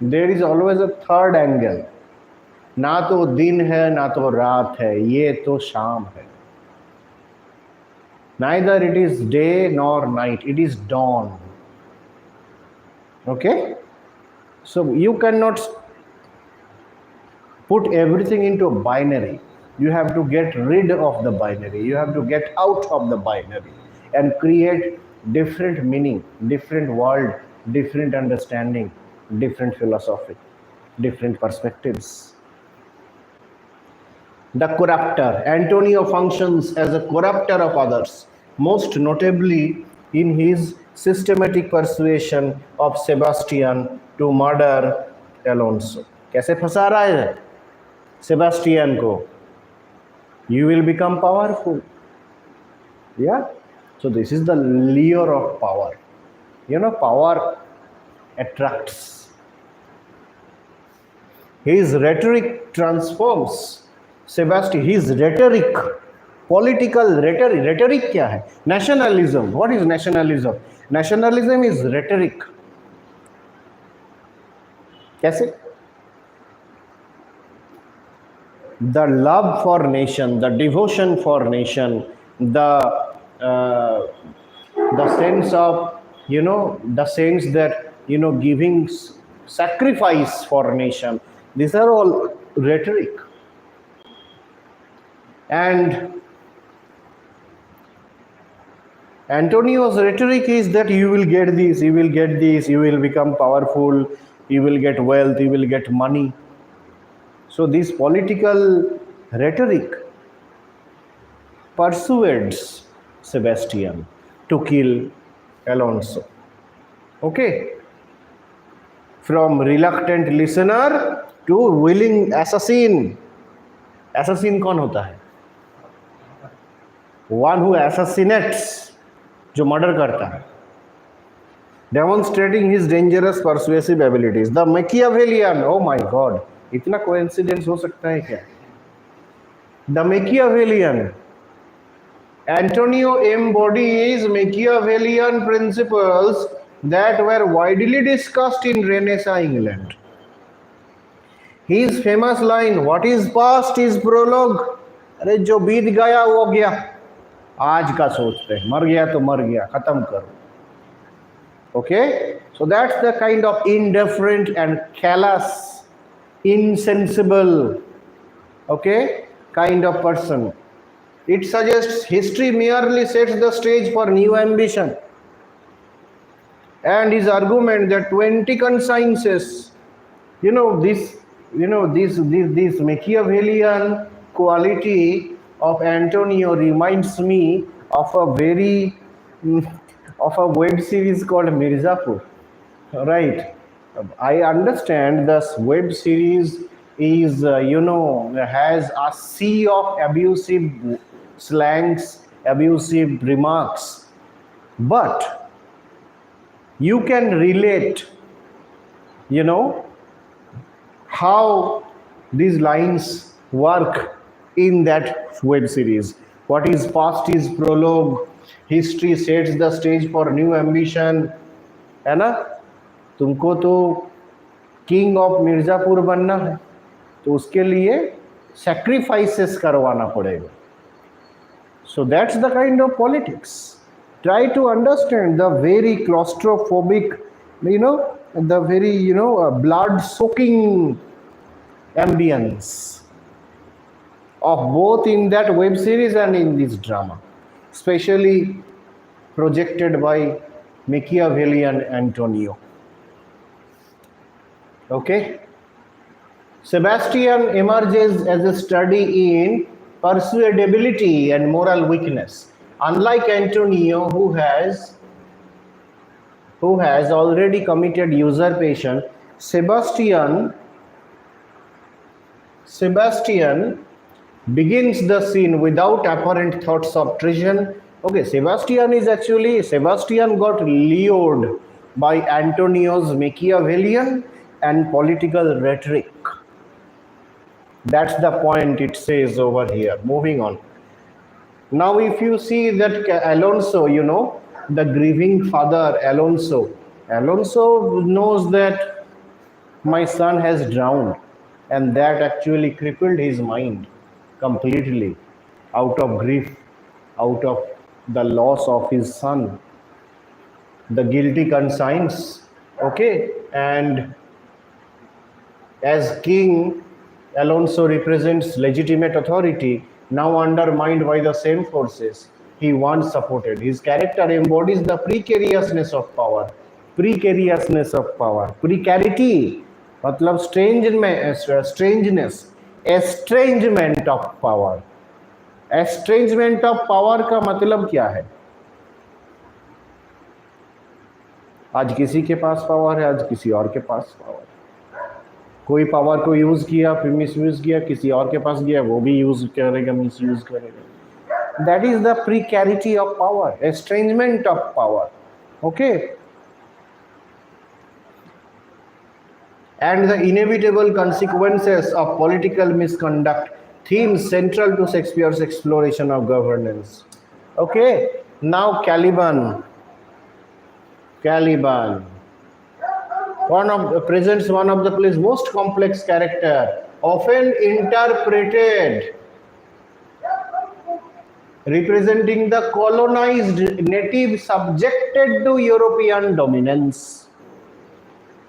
There is always a third angle. ना तो दिन है ना तो रात है, ये तो शाम है. Neither it is day nor night, it is dawn. Okay? So you cannot put everything into a binary. You have to get rid of the binary. You have to get out of the binary and create different meaning, different world, different understanding, different philosophy, different perspectives. The corrupter. Antonio functions as a corrupter of others, most notably in his systematic persuasion of Sebastian to murder Alonso. कैसे फंसा रहा है Sebastian को? You will become powerful. Yeah? So this is the lure of power. You know, power attracts. His rhetoric transforms Sebastian, his rhetoric, political rhetoric. Rhetoric क्या है? Nationalism. What is nationalism? Nationalism is rhetoric. कैसे? The love for nation, the devotion for nation, the sense of, the sense that, giving sacrifice for nation. These are all rhetoric. And Antonio's rhetoric is that you will get this, you will get this, you will become powerful, you will get wealth, you will get money. So this political rhetoric persuades Sebastian to kill Alonso. Okay, from reluctant listener to willing assassin. Assassin कौन होता है? One who assassinates, जो murder करता है. Demonstrating his dangerous persuasive abilities. The Machiavellian, oh my God, इतना coincidence हो सकता है क्या? The Machiavellian. Antonio embodies Machiavellian principles that were widely discussed in Renaissance England. His famous line, "What is past is prologue." अरे जो बीत गया वो गया, आज का सोचते हैं, मर गया तो मर गया, खत्म करो. Okay, so that's the kind of indifferent and callous, insensible, okay, kind of person. It suggests history merely sets the stage for new ambition. And his argument that 20 consciences, this Machiavellian quality of Antonio reminds me of a web series called Mirzapur. Right? I understand this web series is has a sea of abusive slangs, abusive remarks, but you can relate how these lines work in that web series. What is past is prologue, history sets the stage for new ambition, है ना? तुमको तो king of Mirzapur बनना है, तो उसके लिए sacrifices करवाना पड़ेगा. So that's the kind of politics. Try to understand the very claustrophobic, the very blood-soaking ambience of both in that web series and in this drama, especially projected by Machiavellian Antonio. Okay, Sebastian emerges as a study in persuadability and moral weakness. Unlike Antonio, who has already committed usurpation, Sebastian begins the scene without apparent thoughts of treason. Okay, Sebastian got lured by Antonio's Machiavellian and political rhetoric. That's the point it says over here. Moving on. Now, if you see that Alonso, the grieving father Alonso knows that my son has drowned, and that actually crippled his mind completely out of grief, out of the loss of his son, the guilty conscience. Okay, and as king, Alonso represents legitimate authority, now undermined by the same forces he once supported. His character embodies the precariousness of power. Precarity, matlab strangeness, estrangement of power. Estrangement of power का मतलब क्या है? आज किसी के पास power है, आज किसी और के पास पावर. कोई पावर को यूज किया, फिर मिसयूज किया, किसी और के पास गया, वो भी यूज करेगा, मिसयूज करेगा. That is the precarity of power, estrangement of power. Okay. And the inevitable consequences of political misconduct, themes central to Shakespeare's exploration of governance. Okay. Now Caliban presents one of the play's most complex character, often interpreted representing the colonized native subjected to European dominance.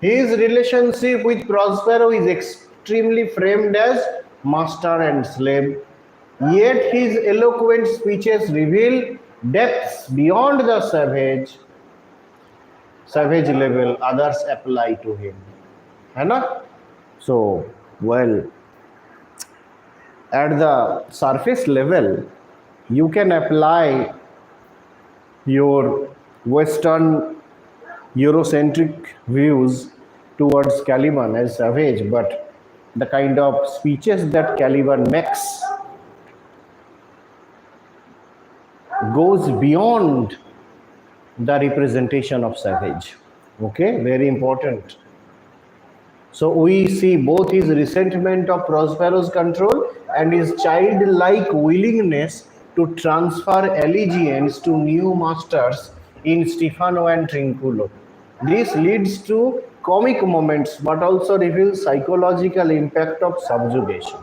His relationship with Prospero is extremely framed as master and slave, yet his eloquent speeches reveal depths beyond the savage level others apply to him. है ना? So, well, At the surface level, you can apply your Western Eurocentric views towards Caliban as savage, but the kind of speeches that Caliban makes goes beyond the representation of savage. Okay, very important. So we see both his resentment of Prospero's control and his childlike willingness to transfer allegiance to new masters in Stefano and Trinculo. This leads to comic moments but also reveals psychological impact of subjugation.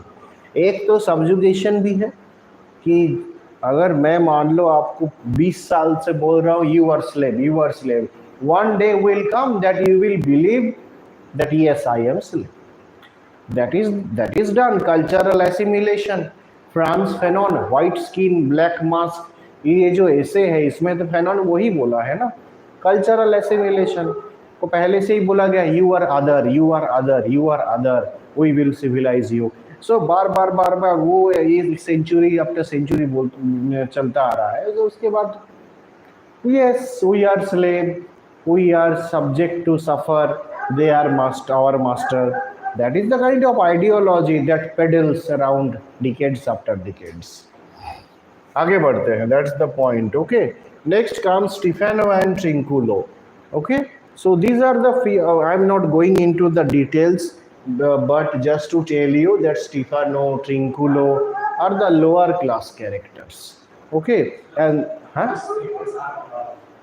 एक तो subjugation भी है कि अगर मैं मान लो आपको 20 साल से बोल रहा हूँ you are slave one day will come that you will believe that yes I am slave. That is done. Cultural assimilation, France Fanon, white skin black mask, ये जो ऐसे है इसमें तो फैनॉन वही बोला है ना, कल्चरल एसिमिलेशन को पहले से ही बोला गया, you are other, you are other, you are other, we will civilise you. So बार बार वो ये सेंचुरी आफ्टर सेंचुरी बोल चलता आ रहा है. तो उसके बाद yes we are slave, we are subject to suffer, they are master, our master. That is the kind of ideology that peddles around decades after decades. आगे बढ़ते हैं, that's the point. Okay, next comes Stefano and Trinculo. Okay, so these are the I'm not going into the details, but just to tell you that Stefano, Trinculo are the lower class characters. Okay, and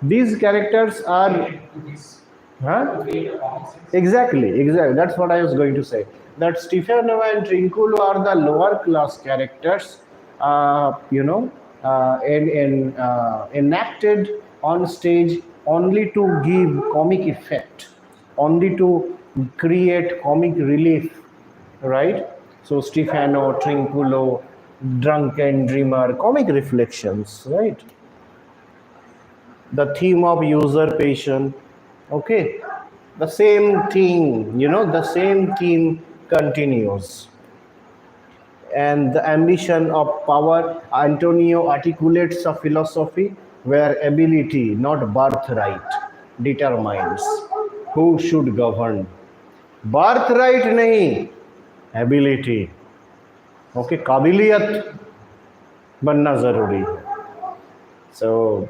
these characters are exactly, that's what I was going to say, that Stefano and Trinculo are the lower class characters, enacted on stage only to give comic effect, only to create comic relief, right? So Stefano, Trinculo, drunken dreamer, comic reflections, right? The theme of usurpation. Okay, the same thing, the same theme continues. And the ambition of power, Antonio articulates a philosophy where ability, not birthright, determines who should govern. Birthright nahi, ability. Okay, काबिलियत बनना जरूरी है. So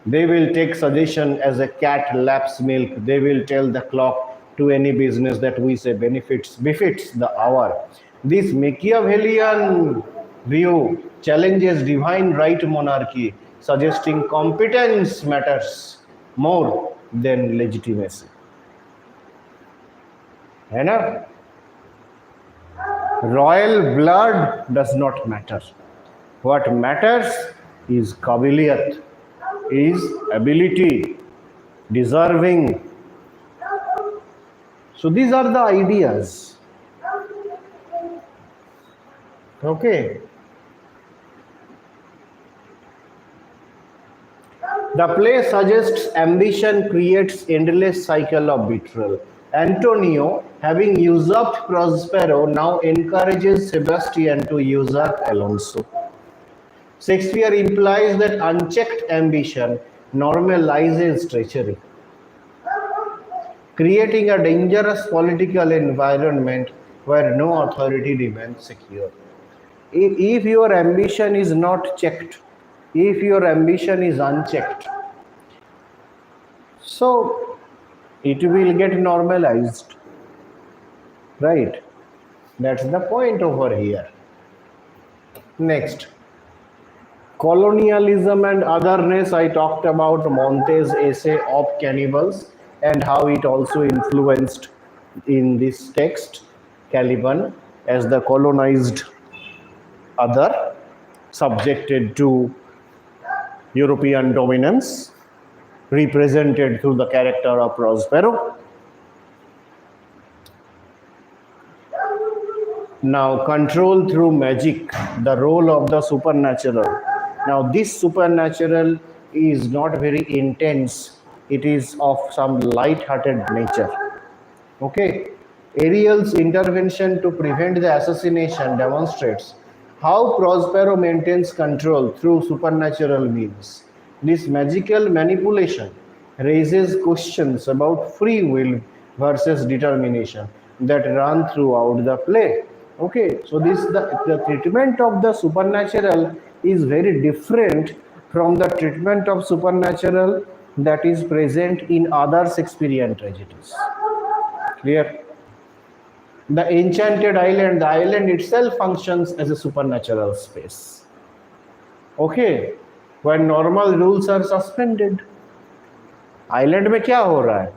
they will take suggestion as a cat laps milk. They will tell the clock to any business that we say befits the hour. This Machiavellian view challenges divine right monarchy, suggesting competence matters more than legitimacy. है ना? Royal blood does not matter. What matters is kabiliyat, is ability, deserving. So these are the ideas. Okay. The play suggests ambition creates endless cycle of betrayal. Antonio, having usurped Prospero, now encourages Sebastian to usurp Alonso. Shakespeare implies that unchecked ambition normalizes treachery, creating a dangerous political environment where no authority remains secure. If your ambition is not checked, if your ambition is unchecked, so it will get normalized, right? That's the point over here. Next, colonialism and otherness. I talked about Monte's essay of cannibals and how it also influenced in this text Caliban as the colonized other, subjected to European dominance, represented through the character of Prospero. Now, control through magic, the role of the supernatural. Now, this supernatural is not very intense. It is of some light-hearted nature. Okay. Ariel's intervention to prevent the assassination demonstrates how Prospero maintains control through supernatural means. This magical manipulation raises questions about free will versus determination that run throughout the play. Okay, so the treatment of the supernatural is very different from the treatment of supernatural that is present in other Shakespearean tragedies. Clear? The enchanted island, the island itself functions as a supernatural space. Okay, when normal rules are suspended, island में क्या हो रहा है?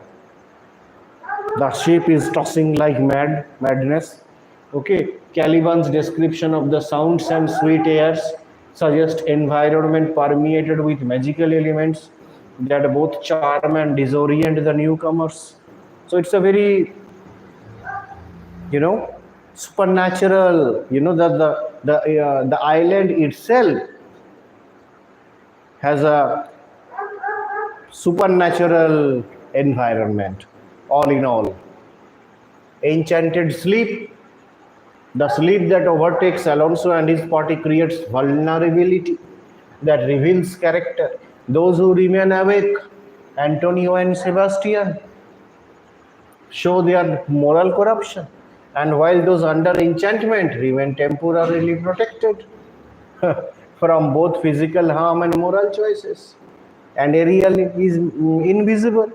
The ship is tossing like madness. Okay, Caliban's description of the sounds and sweet airs suggest environment permeated with magical elements that both charm and disorient the newcomers. So it's a very, supernatural. The island itself has a supernatural environment. All in all, enchanted sleep. The sleep that overtakes Alonso and his party creates vulnerability that reveals character. Those who remain awake, Antonio and Sebastian, show their moral corruption, and while those under enchantment remain temporarily protected from both physical harm and moral choices. And Ariel is invisible,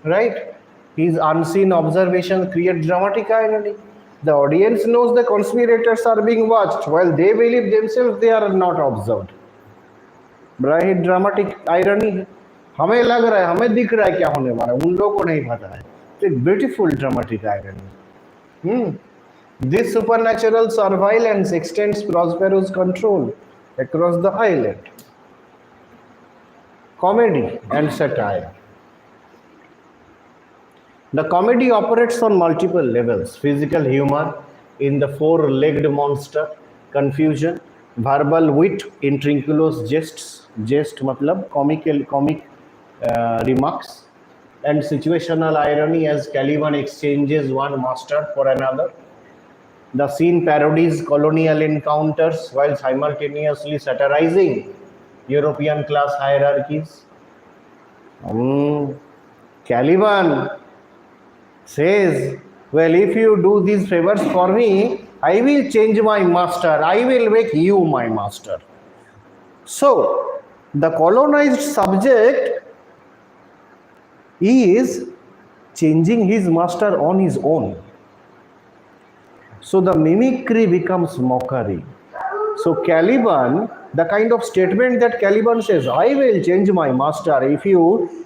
right? His unseen observation creates dramatic irony. The audience knows the conspirators are being watched while they believe themselves they are not observed. बड़ा dramatic irony है. हमें लग रहा है, हमें दिख रहा है क्या होने वाला है, उन लोगों को नहीं पता है. It's beautiful dramatic irony. This supernatural surveillance extends Prospero's control across the island. Comedy and satire. The comedy operates on multiple levels: physical humor in the four-legged monster, confusion, verbal wit, intrinculous jests, jest matlab comic remarks, and situational irony as Caliban exchanges one master for another. The scene parodies colonial encounters while simultaneously satirizing European class hierarchies. Caliban says, well, if you do these favors for me, I will change my master. I will make you my master. So, the colonized subject is changing his master on his own. So, the mimicry becomes mockery. So, Caliban, the kind of statement that Caliban says, I will change my master if you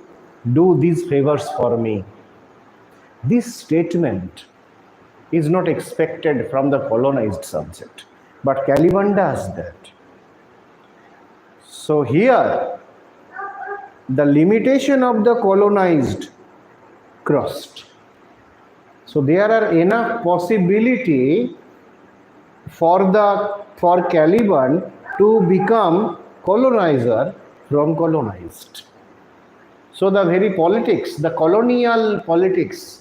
do these favors for me. This statement is not expected from the colonized subject, but Caliban does that. So here, the limitation of the colonized crossed. So there are enough possibility for Caliban to become colonizer from colonized. So the very politics, the colonial politics,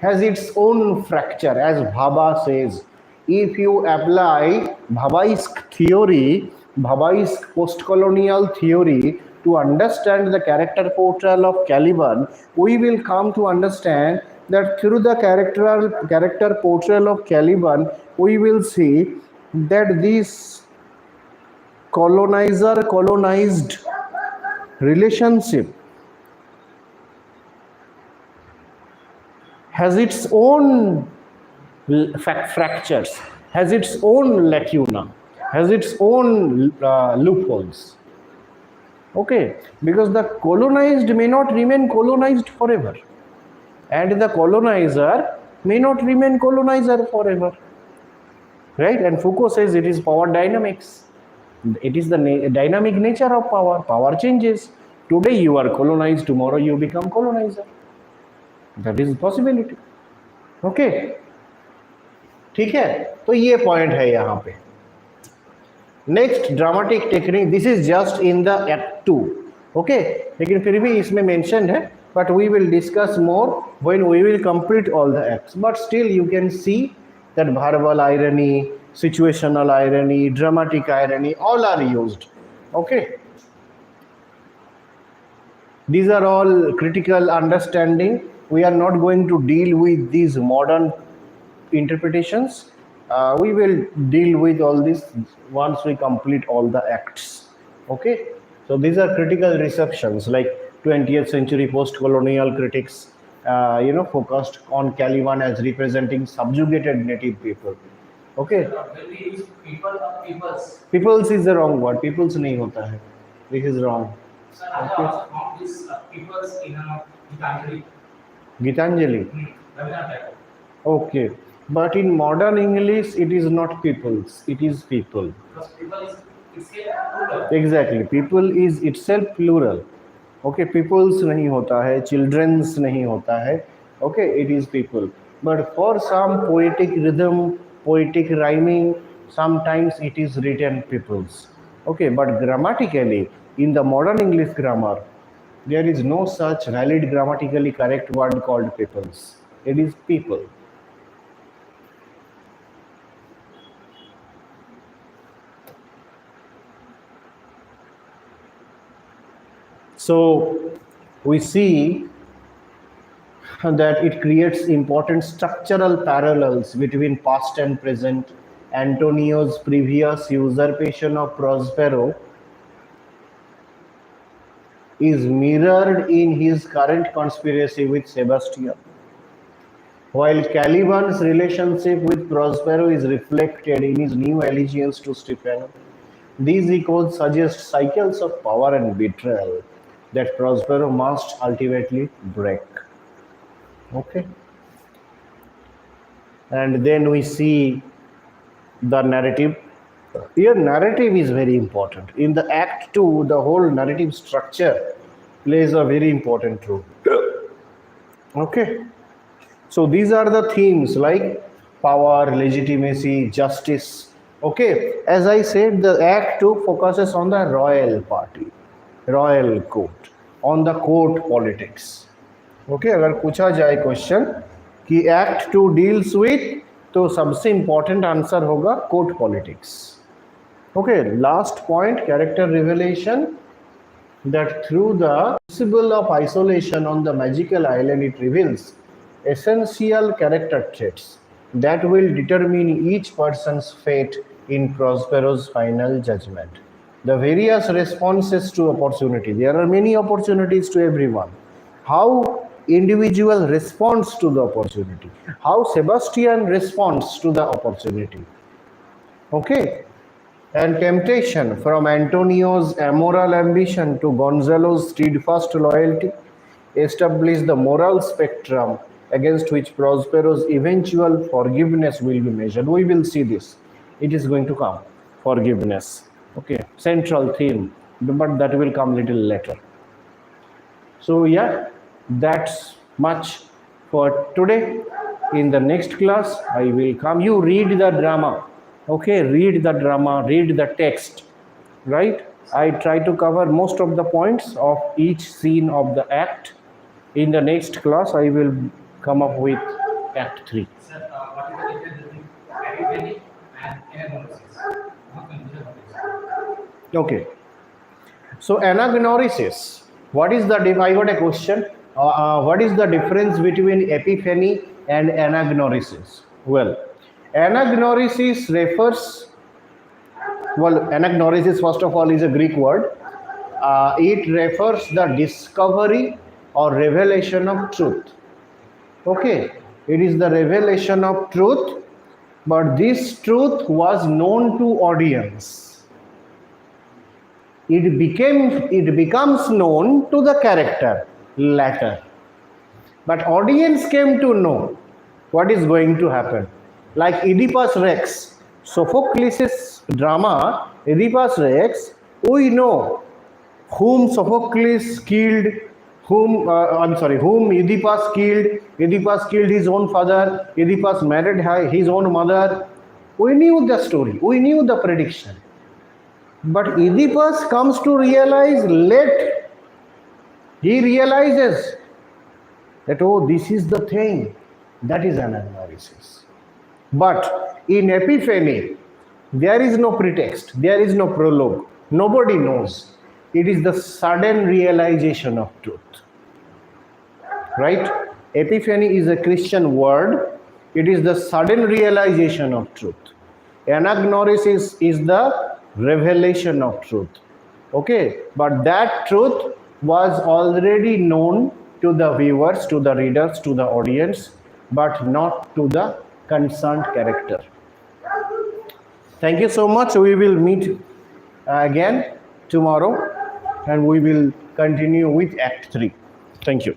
has its own fracture, as Bhabha says. If you apply Bhabhaisk theory, Bhabhaisk post-colonial theory to understand the character portrayal of Caliban, we will come to understand that through the character portrayal of Caliban, we will see that this colonizer-colonized relationship has its own fractures, has its own lacuna, has its own loopholes. Okay, because the colonized may not remain colonized forever, and the colonizer may not remain colonizer forever, right? And Foucault says it is power dynamics. It is the dynamic nature of power. Power changes. Today you are colonized, tomorrow you become colonizer. That is possibility. Okay, ठीक है. तो ये point है यहाँ पे. Next dramatic technique, this is just in the act 2. Okay, लेकिन फिर भी इसमें मेंशन है, but we will discuss more when we will complete all the acts. But still you can see that verbal irony, situational irony, dramatic irony, all are used. Okay. These are all critical understanding. We are not going to deal with these modern interpretations. We will deal with all this once we complete all the acts. Okay. So these are critical receptions like 20th century post-colonial critics, focused on Caliban as representing subjugated native people. Okay. When we use people or peoples. Peoples is the wrong word. Peoples नहीं होता है. This is wrong. Sir, I have also found this peoples in Gitanjali. Gitanjali. Rabindranath Tagore. Okay. But in modern English, it is not peoples. It is people. Because people is itself plural. Exactly. People is itself plural. Okay. Peoples नहीं होता है. Children's नहीं होता है. Okay. It is people. But for some poetic rhythm, poetic rhyming, sometimes it is written peoples. Okay. But grammatically, in the modern English grammar, there is no such valid grammatically correct word called peoples. It is people. So we see that it creates important structural parallels between past and present. Antonio's previous usurpation of Prospero is mirrored in his current conspiracy with Sebastian, while Caliban's relationship with Prospero is reflected in his new allegiance to Stephen. These echoes suggest cycles of power and betrayal that Prospero must ultimately break. Okay. And then we see the narrative. Here, narrative is very important. In the Act 2, the whole narrative structure plays a very important role. Okay. So these are the themes like power, legitimacy, justice. Okay. As I said, the Act 2 focuses on the royal party, royal court, on the court politics. Okay. अगर पूछा जाए question कि Act 2 deals with, तो सबसे important answer होगा court politics. Okay, last point, character revelation, that through the principle of isolation on the magical island, it reveals essential character traits that will determine each person's fate in Prospero's final judgment. The various responses to opportunity. There are many opportunities to everyone. How individual responds to the opportunity. How Sebastian responds to the opportunity. Okay. And temptation, from Antonio's immoral ambition to Gonzalo's steadfast loyalty, establish the moral spectrum against which Prospero's eventual forgiveness will be measured. We will see this. It is going to come. Forgiveness. Okay, central theme, but that will come little later. So yeah, that's much for today. In the next class, I will come. You read the drama. Okay, read the drama, read the text, right? I try to cover most of the points of each scene of the act. In the next class, I will come up with Act 3. Sir, what is the difference between epiphany and anagnosis? Not confusion of this. Okay. So anagnosis. What is the? I got a question. What is the difference between epiphany and anagnosis? Well, anagnosis refers. Well, anagnosis first of all is a Greek word. It refers the discovery or revelation of truth. Okay, it is the revelation of truth, but this truth was known to audience. It becomes known to the character later, but audience came to know what is going to happen. Like Oedipus Rex, Sophocles' drama Oedipus Rex, we know whom Sophocles killed, whom Oedipus killed. Oedipus killed his own father. Oedipus married his own mother. We knew the story. We knew the prediction. But Oedipus comes to realize late. He realizes that, oh, this is the thing. That is anagnosis. But in epiphany, There is no pretext, there is no prologue, nobody knows. It is the sudden realization of truth, right? Epiphany is a Christian word. It is the sudden realization of truth. Anagnosis is the revelation of truth. Okay, but that truth was already known to the viewers, to the readers, to the audience, but not to the concerned character. Thank you so much. We will meet again tomorrow and we will continue with Act 3. Thank you.